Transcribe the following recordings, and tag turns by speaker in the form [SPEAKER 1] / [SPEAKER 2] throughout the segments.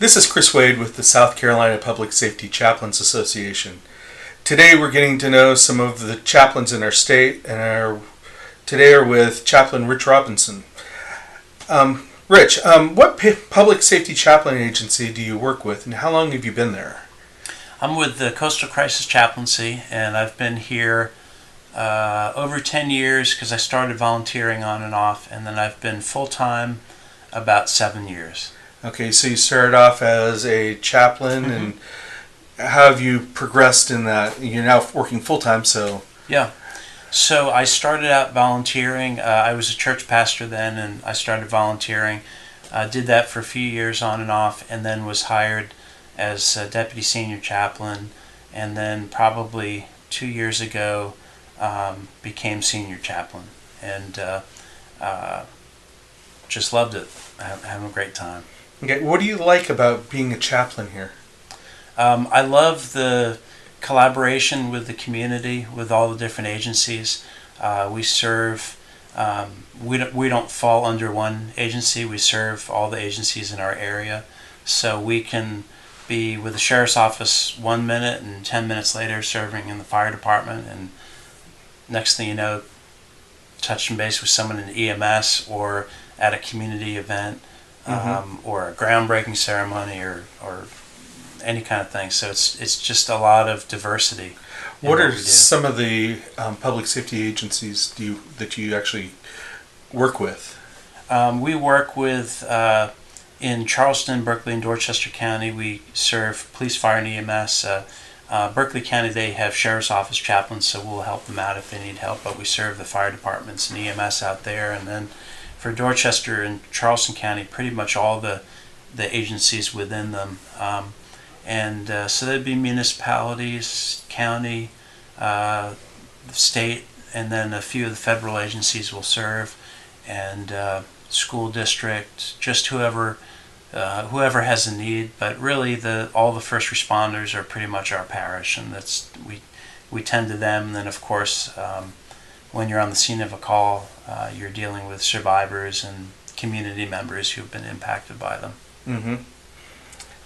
[SPEAKER 1] This is Chris Wade with the South Carolina Public Safety Chaplains Association. Today we're getting to know some of the chaplains in our state, and today are with Chaplain Rich Robinson. Rich, what public safety chaplain agency do you work with, and how long have you been there?
[SPEAKER 2] I'm with the Coastal Crisis Chaplaincy, and I've been here over 10 years because I started volunteering on and off, and then I've been full-time about 7 years.
[SPEAKER 1] Okay, so you started off as a chaplain, and how have you progressed in that? You're now working full-time, so...
[SPEAKER 2] Yeah. So I started out volunteering. I was a church pastor then, and I started volunteering. Did that for a few years on and off, and then was hired as a deputy senior chaplain, and then probably 2 years ago became senior chaplain, and just loved it. Having a great time.
[SPEAKER 1] Okay, what do you like about being a chaplain here?
[SPEAKER 2] I love the collaboration with the community, with all the different agencies. We serve, we don't fall under one agency, we serve all the agencies in our area. So we can be with the sheriff's office 1 minute and 10 minutes later serving in the fire department, and next thing you know, touching base with someone in EMS or at a community event. Or a groundbreaking ceremony, or any kind of thing. So it's just a lot of diversity.
[SPEAKER 1] What are some of the public safety agencies that you actually work with?
[SPEAKER 2] We work with in Charleston, Berkeley, and Dorchester County. We serve police, fire, and EMS. Berkeley County, they have sheriff's office chaplains, so we'll help them out if they need help. But we serve the fire departments and EMS out there, and then for Dorchester and Charleston County, pretty much all the agencies within them. So there'd be municipalities, county, state, and then a few of the federal agencies will serve, and school district, just whoever has a need. But really, all the first responders are pretty much our parish, and we tend to them. And then, of course, when you're on the scene of a call, you're dealing with survivors and community members who've been impacted by them.
[SPEAKER 1] Mm-hmm.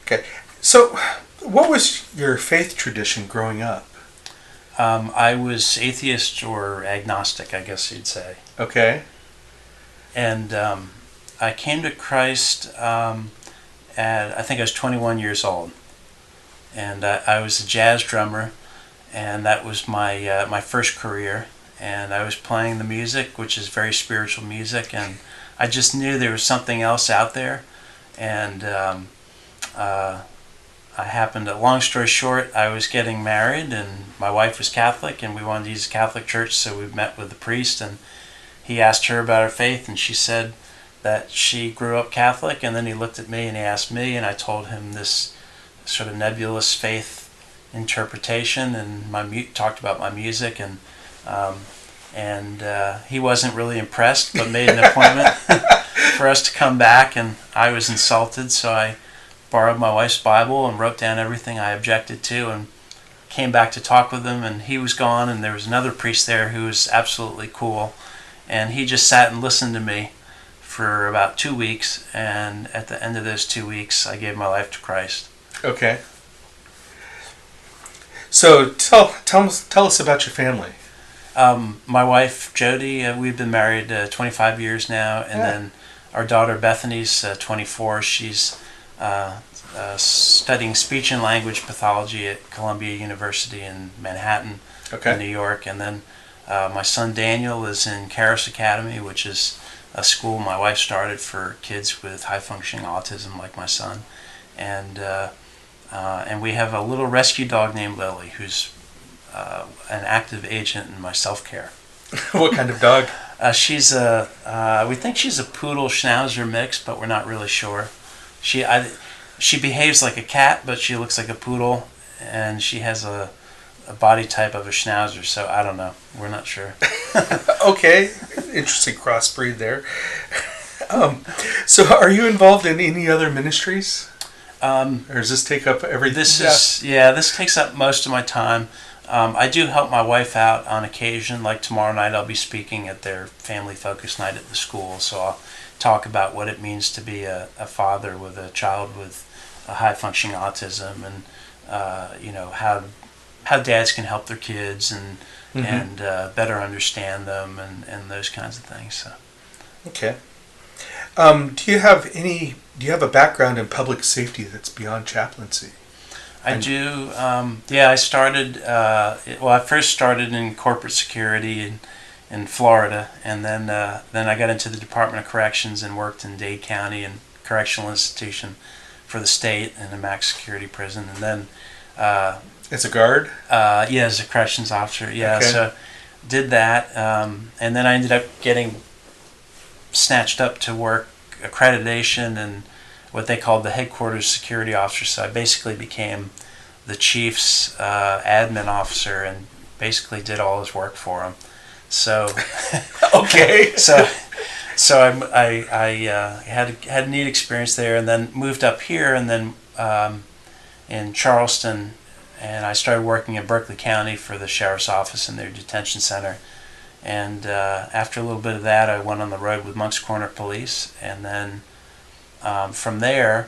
[SPEAKER 1] Okay. So, what was your faith tradition growing up?
[SPEAKER 2] I was atheist or agnostic, I guess you'd say.
[SPEAKER 1] Okay.
[SPEAKER 2] And I came to Christ at, I think I was 21 years old. And I was a jazz drummer, and that was my first career. And I was playing the music, which is very spiritual music, and I just knew there was something else out there. And I happened to, long story short, I was getting married, and my wife was Catholic, and we wanted to use a Catholic church, so we met with the priest, and he asked her about her faith, and she said that she grew up Catholic, and then he looked at me and he asked me, and I told him this sort of nebulous faith interpretation, and talked about my music, and he wasn't really impressed, but made an appointment for us to come back, and I was insulted, so I borrowed my wife's Bible and wrote down everything I objected to, and came back to talk with him, and he was gone, and there was another priest there who was absolutely cool, and he just sat and listened to me for about 2 weeks, and at the end of those 2 weeks, I gave my life to Christ.
[SPEAKER 1] Okay. So tell us about your family.
[SPEAKER 2] My wife, Jody, we've been married 25 years now, and then our daughter, Bethany's 24. She's studying speech and language pathology at Columbia University in Manhattan, in New York. And then my son, Daniel, is in Karis Academy, which is a school my wife started for kids with high-functioning autism like my son. And we have a little rescue dog named Lily, who's an active agent in my self-care.
[SPEAKER 1] What kind of dog?
[SPEAKER 2] We think she's a poodle schnauzer mix, but we're not really sure. She behaves like a cat, but she looks like a poodle, and she has a body type of a schnauzer, so I don't know. We're not sure.
[SPEAKER 1] Okay, interesting crossbreed there. So are you involved in any other ministries? Or does this take up everything?
[SPEAKER 2] This takes up most of my time. I do help my wife out on occasion. Like tomorrow night, I'll be speaking at their family focus night at the school. So I'll talk about what it means to be a father with a child with high functioning autism, and how dads can help their kids and better understand them, and those kinds of things. So.
[SPEAKER 1] Okay. Do you have a background in public safety that's beyond chaplaincy?
[SPEAKER 2] I do. I started. I first started in corporate security in Florida, and then I got into the Department of Corrections and worked in Dade County and correctional institution for the state in a max security prison, and then
[SPEAKER 1] as a guard.
[SPEAKER 2] As a corrections officer. Yeah, okay. So did that, and then I ended up getting snatched up to work accreditation and what they called the headquarters security officer. So I basically became the chief's admin officer and basically did all his work for him. So
[SPEAKER 1] okay.
[SPEAKER 2] So I had a neat experience there, and then moved up here, and then in Charleston, and I started working in Berkeley County for the sheriff's office in their detention center. And after a little bit of that, I went on the road with Moncks Corner Police, and then from there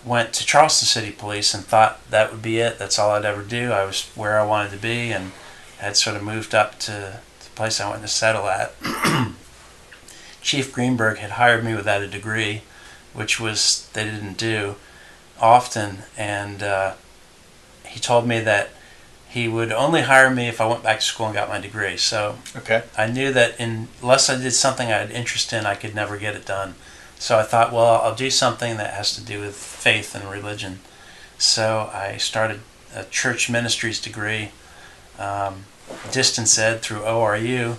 [SPEAKER 2] went to Charleston City Police and thought that would be it. That's all I'd ever do. I was where I wanted to be, and had sort of moved up to the place I wanted to settle at. Chief Greenberg had hired me without a degree, which was they didn't do often, and he told me that he would only hire me if I went back to school and got my degree. So
[SPEAKER 1] okay.
[SPEAKER 2] I knew that unless I did something I had interest in, I could never get it done. So I thought, well, I'll do something that has to do with faith and religion. So I started a church ministries degree, distance ed through ORU,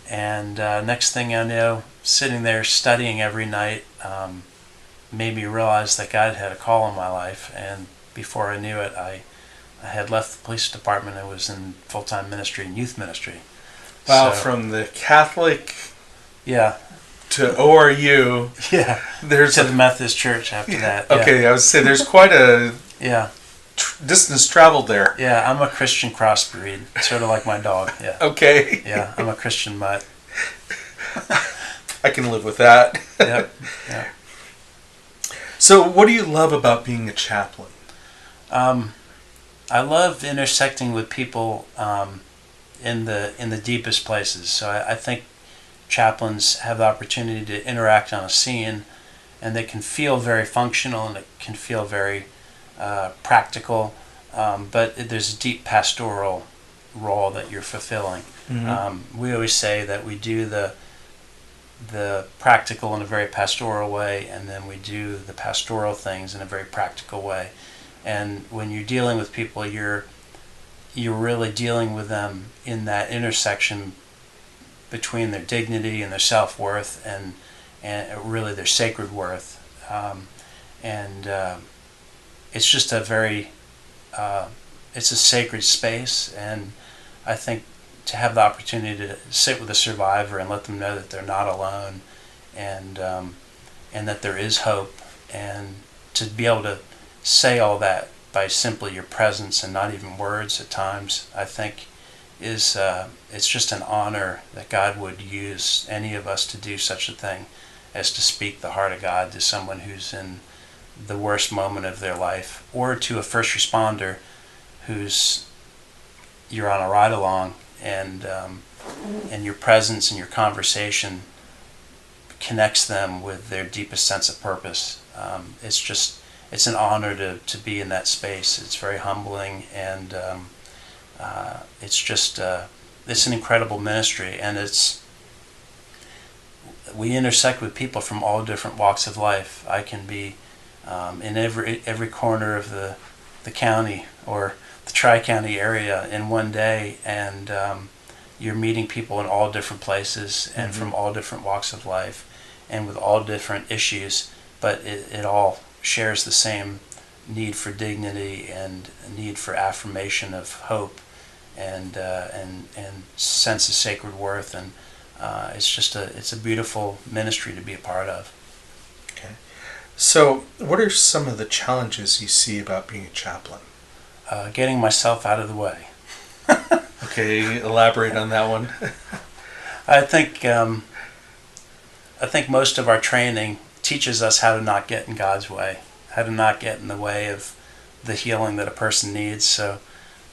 [SPEAKER 2] and next thing I know, sitting there studying every night made me realize that God had a call on my life, and before I knew it, I had left the police department and was in full-time ministry and youth ministry.
[SPEAKER 1] Wow, so, from the Catholic to ORU.
[SPEAKER 2] Yeah,
[SPEAKER 1] there's
[SPEAKER 2] to the Methodist Church after that.
[SPEAKER 1] Okay, yeah. I was saying there's quite a distance traveled there.
[SPEAKER 2] Yeah, I'm a Christian crossbreed, sort of like my dog. Yeah.
[SPEAKER 1] Okay.
[SPEAKER 2] Yeah, I'm a Christian mutt.
[SPEAKER 1] I can live with that.
[SPEAKER 2] Yep. Yeah.
[SPEAKER 1] So, what do you love about being a chaplain?
[SPEAKER 2] I love intersecting with people in the deepest places. So I think chaplains have the opportunity to interact on a scene, and they can feel very functional, and it can feel very practical, but there's a deep pastoral role that you're fulfilling. Mm-hmm. We always say that we do the practical in a very pastoral way, and then we do the pastoral things in a very practical way. And when you're dealing with people, you're really dealing with them in that intersection between their dignity and their self-worth and really their sacred worth. It's just a very it's a sacred space, and I think to have the opportunity to sit with a survivor and let them know that they're not alone, and that there is hope, and to be able to say all that by simply your presence and not even words at times, I think is it's just an honor that God would use any of us to do such a thing as to speak the heart of God to someone who's in the worst moment of their life, or to a first responder who's you're on a ride along, and your presence and your conversation connects them with their deepest sense of purpose. It's an honor to be in that space. It's very humbling, and it's an incredible ministry, and we intersect with people from all different walks of life. I can be in every corner of the county or the Tri-County area in one day, and you're meeting people in all different places and mm-hmm. from all different walks of life and with all different issues, but it all shares the same need for dignity and a need for affirmation of hope and sense of sacred worth, and it's a beautiful ministry to be a part of.
[SPEAKER 1] Okay, so what are some of the challenges you see about being a chaplain?
[SPEAKER 2] Getting myself out of the way.
[SPEAKER 1] Okay, elaborate on that one.
[SPEAKER 2] I think most of our training teaches us how to not get in God's way, how to not get in the way of the healing that a person needs. So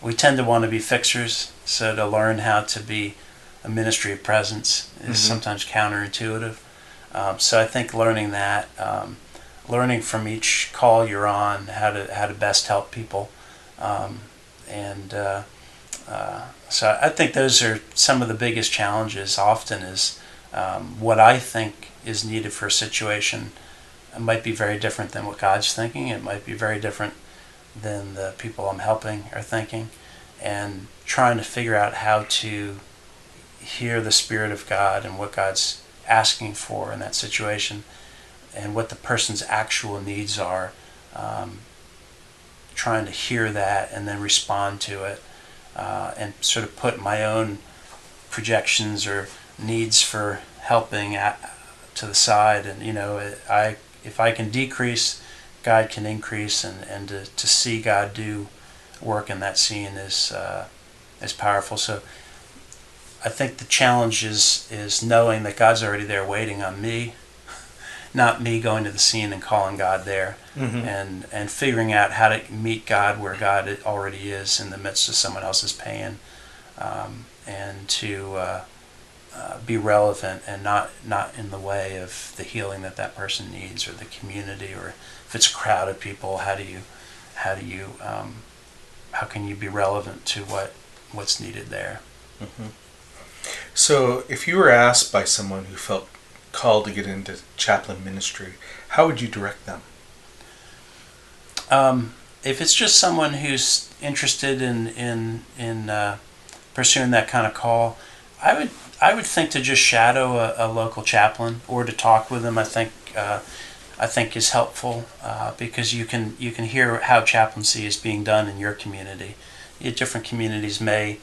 [SPEAKER 2] we tend to want to be fixers. So to learn how to be a ministry of presence is sometimes counterintuitive. So I think learning that, learning from each call you're on, how to best help people, so I think those are some of the biggest challenges. Often is what I think is needed for a situation. It might be very different than what God's thinking. It might be very different than the people I'm helping are thinking, and trying to figure out how to hear the Spirit of God and what God's asking for in that situation, and what the person's actual needs are. Trying to hear that and then respond to it, and sort of put my own projections or needs for helping to the side. And if I can decrease, God can increase, and to see God do work in that scene is powerful. So I think the challenge is knowing that God's already there waiting on me, not me going to the scene and calling God there, and figuring out how to meet God where God already is in the midst of someone else's pain, and to be relevant and not in the way of the healing that person needs, or the community, or if it's a crowd of people, how can you be relevant to what's needed there?
[SPEAKER 1] So if you were asked by someone who felt called to get into chaplain ministry, how would you direct them?
[SPEAKER 2] If it's just someone who's interested in pursuing that kind of call, I would think to just shadow a local chaplain, or to talk with them. I think is helpful, because you can hear how chaplaincy is being done in your community. Different communities may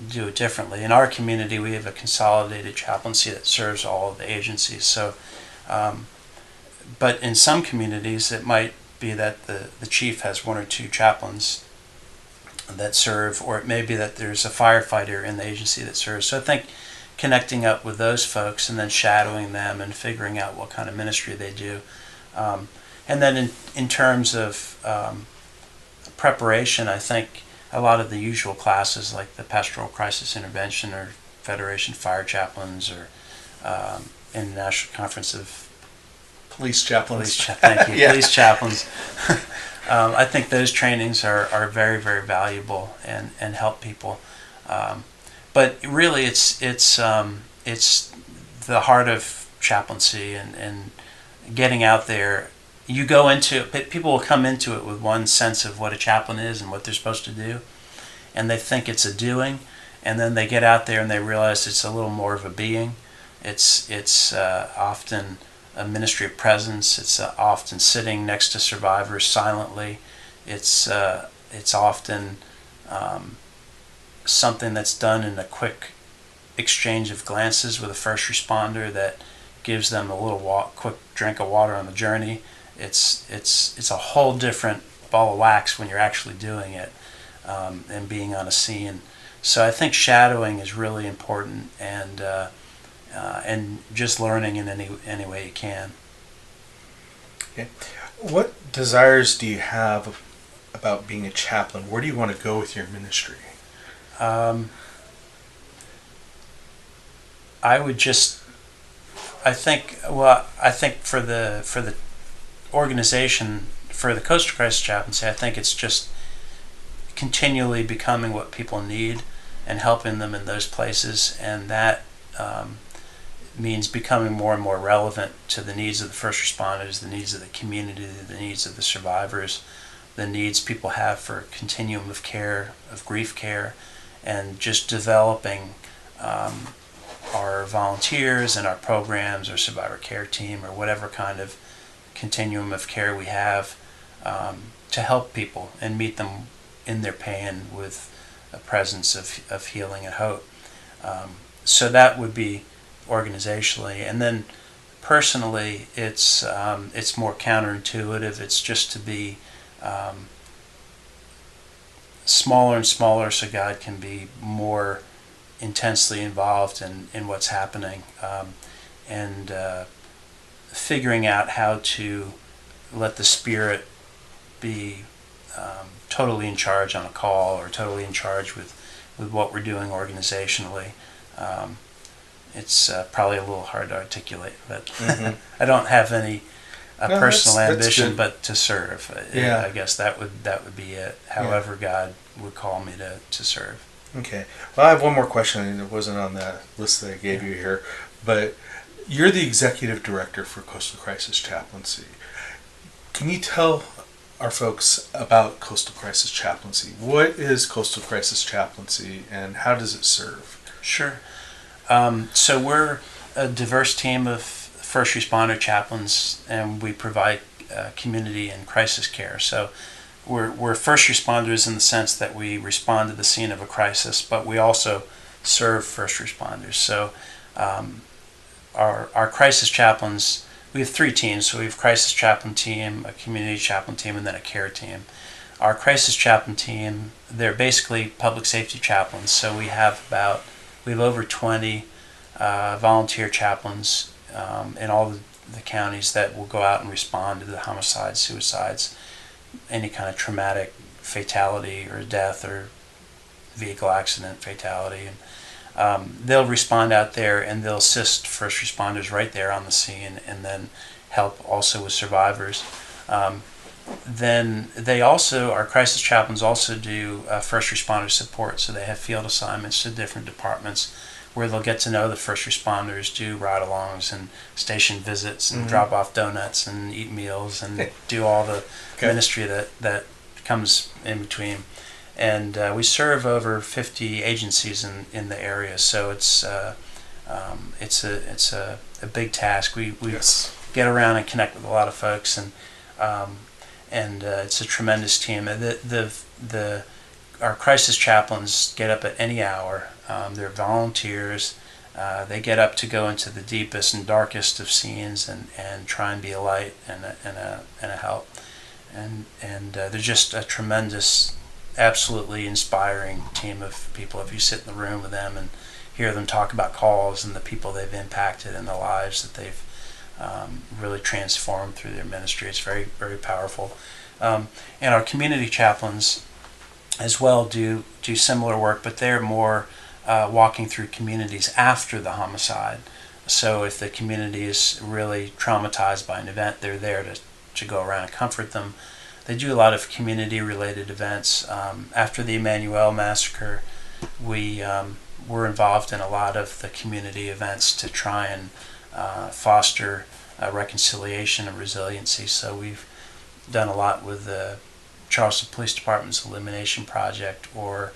[SPEAKER 2] do it differently. In our community, we have a consolidated chaplaincy that serves all of the agencies. So, but in some communities, it might be that the chief has one or two chaplains that serve, or it may be that there's a firefighter in the agency that serves. So I think connecting up with those folks and then shadowing them and figuring out what kind of ministry they do. And then in terms of preparation, I think a lot of the usual classes like the Pastoral Crisis Intervention, or Federation Fire Chaplains, or International Conference of
[SPEAKER 1] Police Chaplains.
[SPEAKER 2] Thank you.
[SPEAKER 1] Yeah.
[SPEAKER 2] Police Chaplains. I think those trainings are very, very valuable and help people. But really, it's the heart of chaplaincy, and getting out there. You go into it, people will come into it with one sense of what a chaplain is and what they're supposed to do, and they think it's a doing, and then they get out there and they realize it's a little more of a being. It's often a ministry of presence. It's often sitting next to survivors silently. It's often something that's done in a quick exchange of glances with a first responder that gives them a little quick drink of water on the journey. It's a whole different ball of wax when you're actually doing it, and being on a scene. So I think shadowing is really important, and just learning in any way you can.
[SPEAKER 1] Okay. What desires do you have about being a chaplain? Where do you want to go with your ministry? I think for the organization, for the Coastal Crisis Chaplaincy, I think it's just continually becoming what people need and helping them in those places, and that means becoming more and more relevant to the needs of the first responders, the needs of the community, the needs of the survivors, the needs people have for a continuum of care, of grief care, and just developing our volunteers and our programs, or survivor care team, or whatever kind of continuum of care we have, to help people and meet them in their pain with a presence of healing and hope. So that would be organizationally, and then personally, it's more counterintuitive. It's just to be smaller and smaller, so God can be more intensely involved in what's happening, and figuring out how to
[SPEAKER 2] let the Spirit be totally in charge on a call, or totally in charge with what we're doing organizationally. It's probably a little hard to articulate, but I don't have any personal ambition but to serve. I guess that would be it. However God would call me to serve.
[SPEAKER 1] Okay. Well, I have one more question, and it wasn't on that list that I gave you here, but you're the executive director for Coastal Crisis Chaplaincy. Can you tell our folks about Coastal Crisis Chaplaincy? What is Coastal Crisis Chaplaincy, and how does it serve?
[SPEAKER 2] Sure. So we're a diverse team of first responder chaplains, and we provide community and crisis care. So we're first responders in the sense that we respond to the scene of a crisis, but we also serve first responders. So our crisis chaplains, we have 3 teams. So we have a crisis chaplain team, a community chaplain team, and then a care team. Our crisis chaplain team, they're basically public safety chaplains. So we have over 20 volunteer chaplains in all the counties that will go out and respond to the homicides, suicides, any kind of traumatic fatality or death or vehicle accident fatality. And they'll respond out there, and they'll assist first responders right there on the scene, and then help also with survivors. Then our crisis chaplains also do first responder support. So they have field assignments to different departments where they'll get to know the first responders, do ride-alongs and station visits, and drop off donuts and eat meals and do all the ministry that comes in between. And we serve over 50 agencies in the area, so it's a big task. We get around and connect with a lot of folks, and it's a tremendous team. Our crisis chaplains get up at any hour. They're volunteers. They get up to go into the deepest and darkest of scenes and try and be a light and a help. And they're just a tremendous, absolutely inspiring team of people. If you sit in the room with them and hear them talk about calls and the people they've impacted and the lives that they've really transformed through their ministry, it's very, very powerful. And our community chaplains as well do similar work, but they're more walking through communities after the homicide. So if the community is really traumatized by an event, they're there to go around and comfort them. They do a lot of community-related events. After the Emmanuel massacre, we were involved in a lot of the community events to try and foster reconciliation and resiliency. So we've done a lot with the Charleston Police Department's Elimination Project, or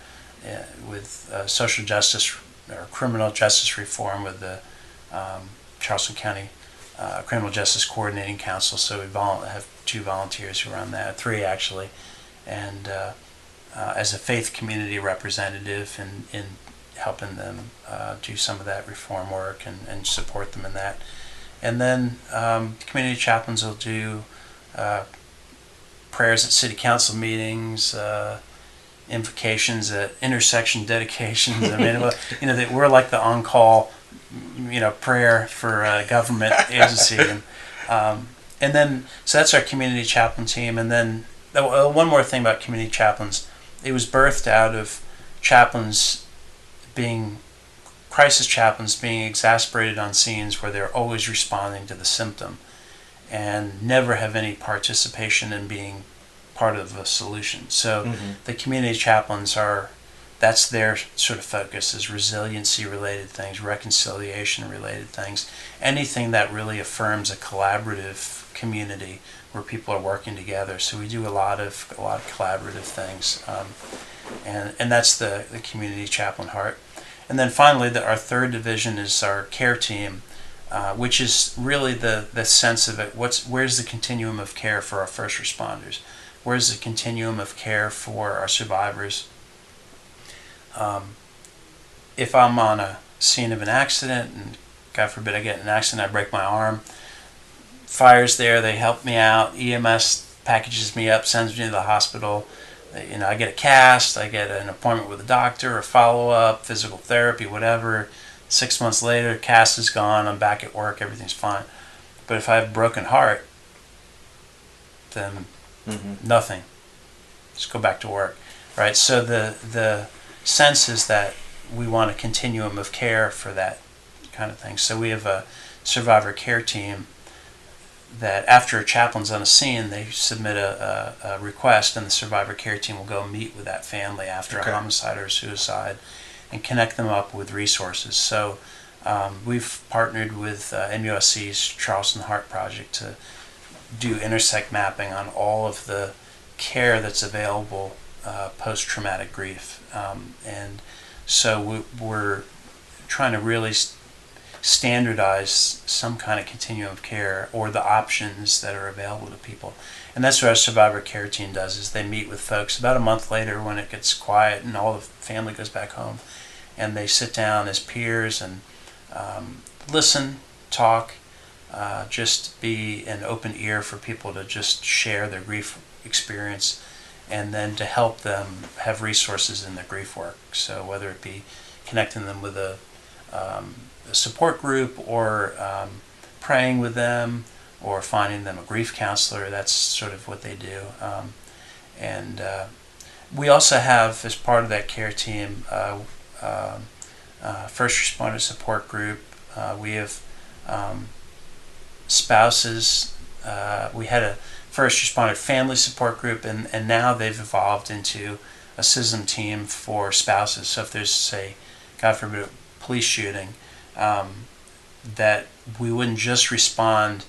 [SPEAKER 2] with social justice or criminal justice reform with the Charleston County Criminal Justice Coordinating Council. So we have 2 volunteers who are on that, 3 actually, and as a faith community representative in helping them do some of that reform work and support them in that. And then the community chaplains will do prayers at city council meetings, invocations at intersection dedications. I mean, we're like the on-call, prayer for a government agency, and then so that's our community chaplain team. And then one more thing about community chaplains, it was birthed out of crisis chaplains being exasperated on scenes where they're always responding to the symptom and never have any participation in being part of a solution. So the community chaplains that's their sort of focus, is resiliency related things, reconciliation related things, anything that really affirms a collaborative community where people are working together. So we do a lot of collaborative things, and that's the community chaplain heart. And then finally, our third division is our care team, which is really the sense of it. Where's the continuum of care for our first responders? Where's the continuum of care for our survivors? If I'm on a scene of an accident, and God forbid I get in an accident, I break my arm, fire's there, they help me out, EMS packages me up, sends me to the hospital. I get a cast, I get an appointment with a doctor, a follow-up, physical therapy, whatever. 6 months later, cast is gone, I'm back at work, everything's fine. But if I have a broken heart, them nothing. Just go back to work, right? So the sense is that we want a continuum of care for that kind of thing. So we have a survivor care team that after a chaplain's on a scene, they submit a request, and the survivor care team will go meet with that family after a homicide or a suicide and connect them up with resources. So we've partnered with MUSC's Charleston Heart Project to do intersect mapping on all of the care that's available post-traumatic grief. And so we're trying to really standardize some kind of continuum of care or the options that are available to people. And that's what our survivor care team does, is they meet with folks about a month later when it gets quiet and all the family goes back home, and they sit down as peers and listen, talk, just be an open ear for people to just share their grief experience, and then to help them have resources in their grief work. So whether it be connecting them with a support group, or praying with them, or finding them a grief counselor, that's sort of what they do. And we also have, as part of that care team, first responder support group. We have spouses. We had a first responder family support group, and now they've evolved into a CISM team for spouses. So if there's, say, God forbid, a police shooting, that we wouldn't just respond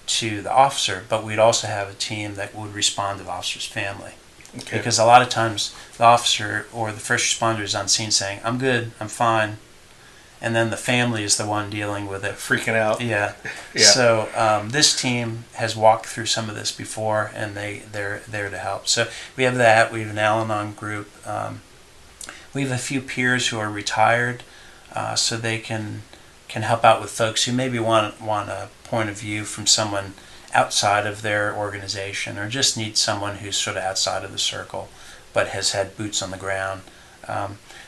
[SPEAKER 2] to the officer, but we'd also have a team that would respond to the officer's family. Okay. Because a lot of times the officer or the first responder is on scene saying, "I'm good, I'm fine," and then the family is the one dealing with it.
[SPEAKER 1] Freaking out.
[SPEAKER 2] Yeah. So this team has walked through some of this before, and they're there to help. So we have that. We have an Al-Anon group. We have a few peers who are retired, so they can help out with folks who maybe want a point of view from someone outside of their organization, or just need someone who's sort of outside of the circle but has had boots on the ground.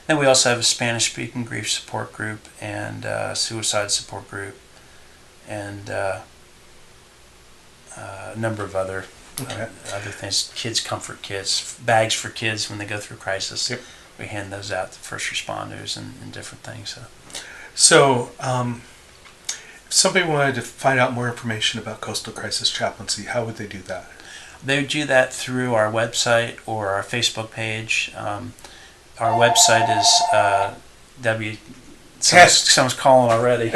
[SPEAKER 2] Then we also have a Spanish-speaking grief support group, and a suicide support group, and a number of other things. Kids comfort kits, bags for kids when they go through crisis.
[SPEAKER 1] Yep.
[SPEAKER 2] We hand those out to first responders and different things.
[SPEAKER 1] So if somebody wanted to find out more information about Coastal Crisis Chaplaincy, how would they do that?
[SPEAKER 2] They would do that through our website or our Facebook page. Our website is someone's calling already.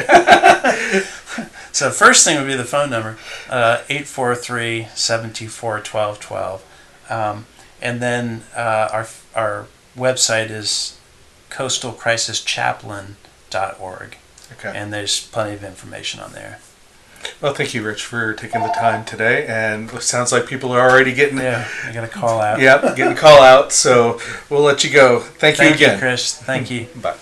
[SPEAKER 2] So the first thing would be the phone number, 843-724-1212. And then our website is coastalcrisischaplain.org. Okay. And there's plenty of information on there.
[SPEAKER 1] Well, thank you, Rich, for taking the time today. And it sounds like people are already getting...
[SPEAKER 2] Yeah, I got a call out.
[SPEAKER 1] Yep, getting a call out. So we'll let you go. Thank you again.
[SPEAKER 2] Thank you, Chris. Thank you.
[SPEAKER 1] Bye.